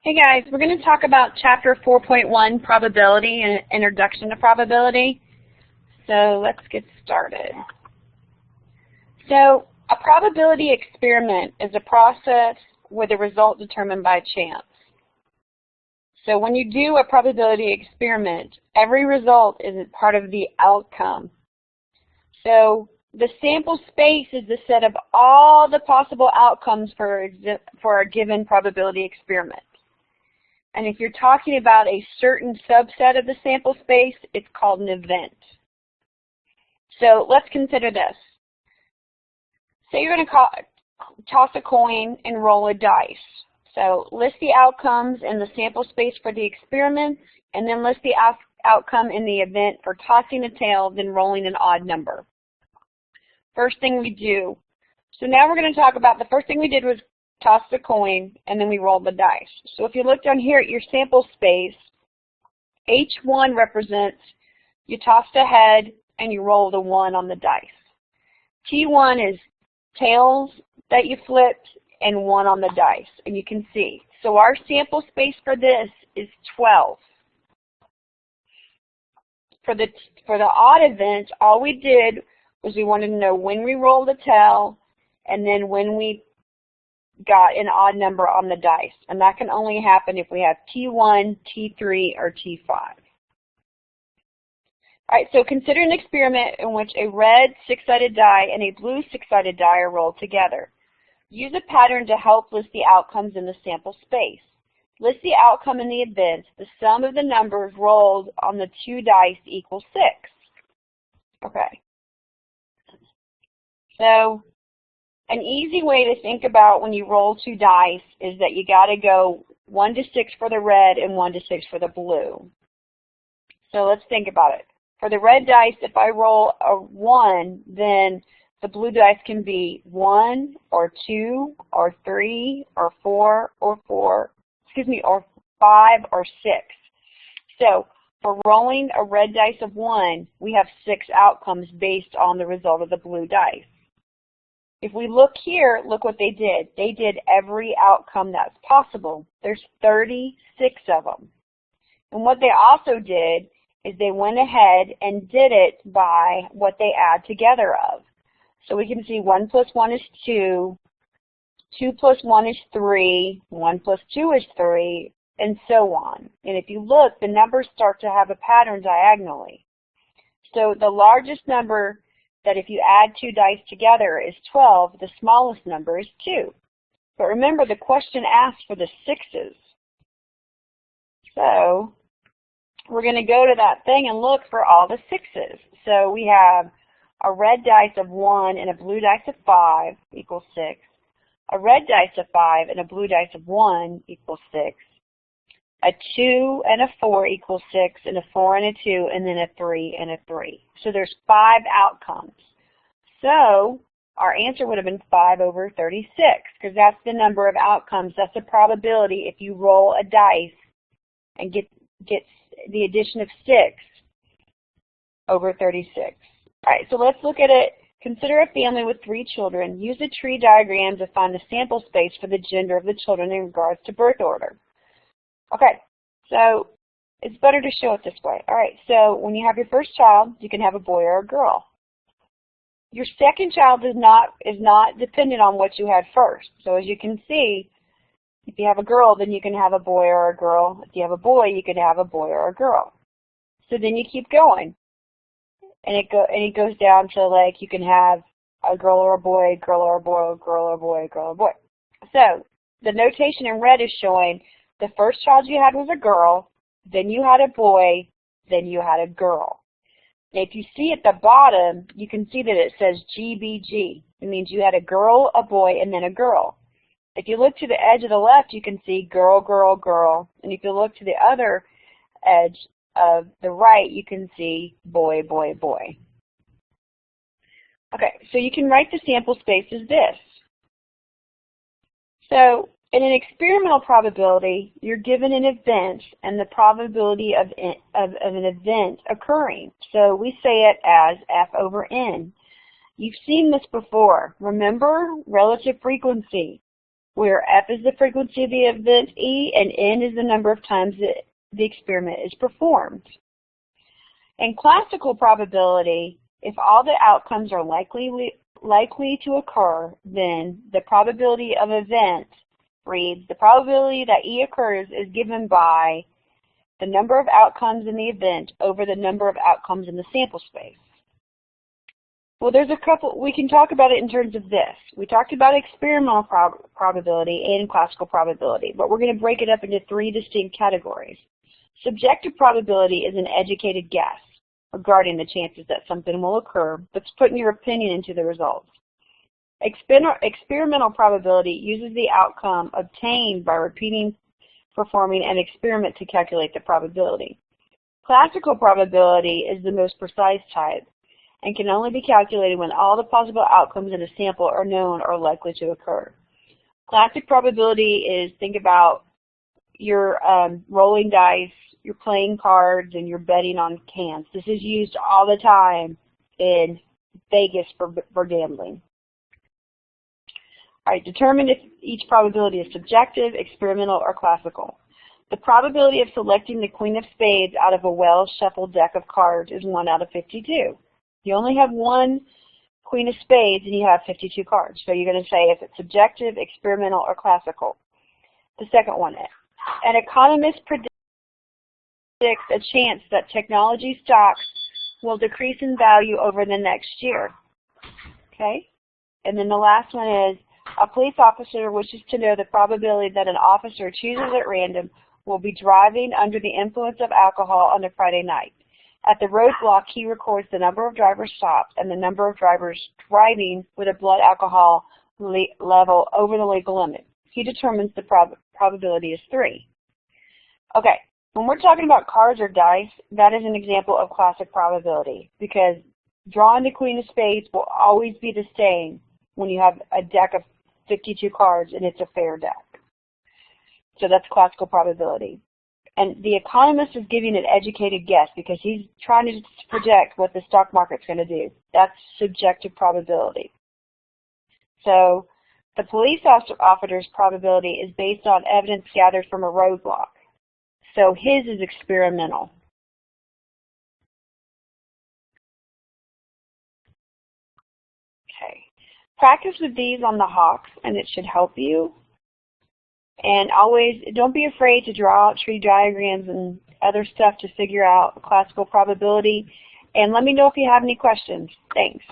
Hey guys, we're going to talk about Chapter 4.1, Probability and Introduction to Probability. So let's get started. So a probability experiment is a process with a result determined by chance. So when you do a probability experiment, every result is a part of the outcome. So the sample space is the set of all the possible outcomes for a given probability experiment. And if you're talking about a certain subset of the sample space, it's called an event. So let's consider this. Say you're going to toss a coin and roll a dice. So list the outcomes in the sample space for the experiment, and then list the outcome in the event for tossing a tail, then rolling an odd number. First thing we do. So now we're going to talk about the first thing we did was toss the coin, and then we rolled the dice. So if you look down here at your sample space, H1 represents you tossed a head and you rolled a 1 on the dice. T1 is tails that you flipped and 1 on the dice, and you can see. So our sample space for this is 12. For the odd event, all we did was we wanted to know when we rolled a tail and then when we got an odd number on the dice, and that can only happen if we have T1, T3, or T5. All right, so consider an experiment in which a red 6-sided die and a blue 6-sided die are rolled together. Use a pattern to help list the outcomes in the sample space. List the outcome in the event. The sum of the numbers rolled on the 2 dice equals 6. Okay. So an easy way to think about when you roll 2 dice is that you got to go 1 to 6 for the red and 1 to 6 for the blue. So let's think about it. For the red dice, if I roll a 1, then the blue dice can be 1 or 2 or 3 or 4 or 5 or 6. So for rolling a red dice of 1, we have 6 outcomes based on the result of the blue dice. If we look here, look what they did. They did every outcome that's possible. There's 36 of them. And what they also did is they went ahead and did it by what they add together of. So we can see 1 plus 1 is 2, 2 plus 1 is 3, 1 plus 2 is 3, and so on. And if you look, the numbers start to have a pattern diagonally. So the largest number that if you add 2 dice together is 12, the smallest number is 2. But remember, the question asks for the 6s. So we're going to go to that thing and look for all the 6s. So we have a red dice of 1 and a blue dice of 5 equals 6. A red dice of 5 and a blue dice of 1 equals 6. A 2 and a 4 equals 6, and a 4 and a 2, and then a 3 and a 3. So there's 5 outcomes. So our answer would have been 5 over 36, because that's the number of outcomes. That's the probability if you roll a dice and get the addition of 6 over 36. All right, so let's look at it. Consider a family with 3 children. Use a tree diagram to find the sample space for the gender of the children in regards to birth order. Okay, so it's better to show it this way. All right, so when you have your first child, you can have a boy or a girl. Your second child is not dependent on what you had first. So as you can see, if you have a girl, then you can have a boy or a girl. If you have a boy, you can have a boy or a girl. So then you keep going, and it goes down to like you can have a girl or a boy, girl or a boy, girl or a boy, girl or a boy. So the notation in red is showing the first child you had was a girl, then you had a boy, then you had a girl. Now, if you see at the bottom, you can see that it says GBG. It means you had a girl, a boy, and then a girl. If you look to the edge of the left, you can see girl, girl, girl. And if you look to the other edge of the right, you can see boy, boy, boy. Okay, so you can write the sample space as this. So in an experimental probability, you're given an event and the probability of an event occurring. So we say it as F over N. You've seen this before. Remember relative frequency. where F is the frequency of the event E and N is the number of times that the experiment is performed. In classical probability, if all the outcomes are likely to occur, then the probability of event reads, the probability that E occurs is given by the number of outcomes in the event over the number of outcomes in the sample space. Well, there's a couple, we can talk about it in terms of this. We talked about experimental probability and classical probability, but we're going to break it up into three distinct categories. Subjective probability is an educated guess regarding the chances that something will occur, but it's putting your opinion into the results. Experimental probability uses the outcome obtained by performing an experiment to calculate the probability. Classical probability is the most precise type and can only be calculated when all the possible outcomes in a sample are known or likely to occur. Classic probability is, think about your rolling dice, you're playing cards, and you're betting on cans. This is used all the time in Vegas for gambling. All right, determine if each probability is subjective, experimental, or classical. The probability of selecting the Queen of Spades out of a well-shuffled deck of cards is 1 out of 52. You only have one Queen of Spades and you have 52 cards. So you're going to say if it's subjective, experimental, or classical. The second one, an economist predicts a chance that technology stocks will decrease in value over the next year. Okay? And then the last one is, a police officer wishes to know the probability that an officer chooses at random will be driving under the influence of alcohol on a Friday night. At the roadblock, he records the number of drivers stopped and the number of drivers driving with a blood alcohol level over the legal limit. He determines the probability is 3. Okay, when we're talking about cards or dice, that is an example of classic probability because drawing the Queen of Spades will always be the same when you have a deck of 52 cards and it's a fair deck. So that's classical probability. And the economist is giving an educated guess because he's trying to project what the stock market's going to do. That's subjective probability. So the police officer's probability is based on evidence gathered from a roadblock. So his is experimental. Okay. Practice with these on the hawks and it should help you. And always, don't be afraid to draw out tree diagrams and other stuff to figure out classical probability. And let me know if you have any questions. Thanks.